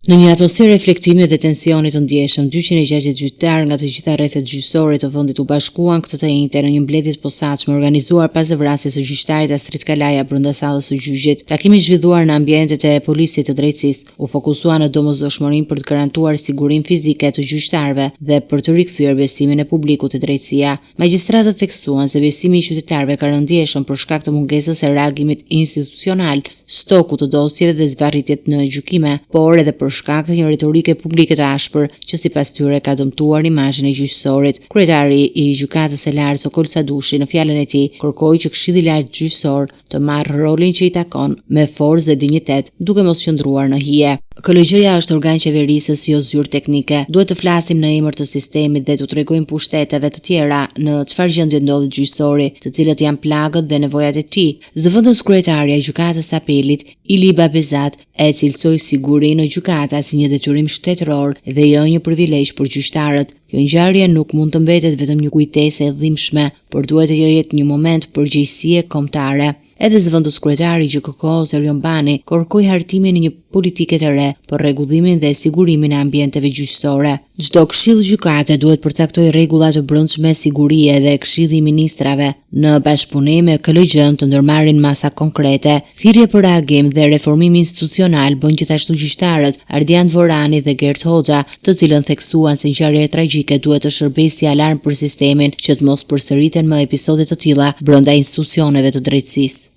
Në një atmosferë reflektimi dhe tensionit të ndjeshëm, 260 gjyqtarë nga të gjitha rrethet gjyqësore të vendit u bashkuan këtë të njëjtë në një mbledhje të posaçme organizuar pas vrasjes së gjyqtarit Astrid Kalaja brenda sallës së gjyqit. Takimi i zhvilluar në ambientet e policisë të drejtësisë u fokusua në domosdoshmërinë për të garantuar sigurinë fizike të gjyqtarëve dhe për të rikthyer besimin e publikut te drejtësia. Magjistratët theksuan se besimi i qytetarëve ka rënë ndjeshëm për shkak të mungesës së reagimit institucional, stoku të dosjeve dhe zvarritjet në gjykime, por edhe për shkak të një retorike publike të ashpër që sipas tyre ka dëmtuar imazhin e gjyqësorit. Kryetari i gjykatës së lartë Sokol Sadushi në fjalën e tij kërkoi që Këshilli i Lartë Gjyqësor të marrë rolin që i takon me forcë dhe dinjitet, duke mos qëndruar në hije. KLG-ja është organ qeverisës, jo zyrë teknike. Duhet të flasim në emër të sistemit dhe të tregojmë pushteteve të tjera në çfarë gjendje ndodhet gjyqësori, të cilët janë plagët dhe nevojat e tij. Zëvendës kryetaria e gjykatës së apelit, Ili Babezat, e cilësoi sigurinë në gjykata si një detyrim shtetëror dhe jo një privilegj për gjyqtarët. Kjo ngjarje nuk mund të mbetet vetëm një kujtesë e dhimbshme, por duhet të jetë një moment përgjegjësie kombëtare. Edhe zëvendës kryetari GKK Erion Bani kërkoi hartimin e një politike të re për rregullimin dhe sigurimin e ambienteve gjyqësore. Çdo këshill gjykate duhet përcaktojë rregulla të brendshme sigurie dhe Këshilli i Ministrave në bashkëpunim me KLG-n të ndërmarrin masa konkrete. Thirrje për reagim dhe reformim institucional bën gjithashtu gjyqtarët Ardian Dvorani dhe Gert Hoxha, të cilën theksuan se ngjarjet tragjike duhet të shërbejë si alarm për sistemin që të mos përsëriten më episode të tilla brenda institucioneve të drejtësisë.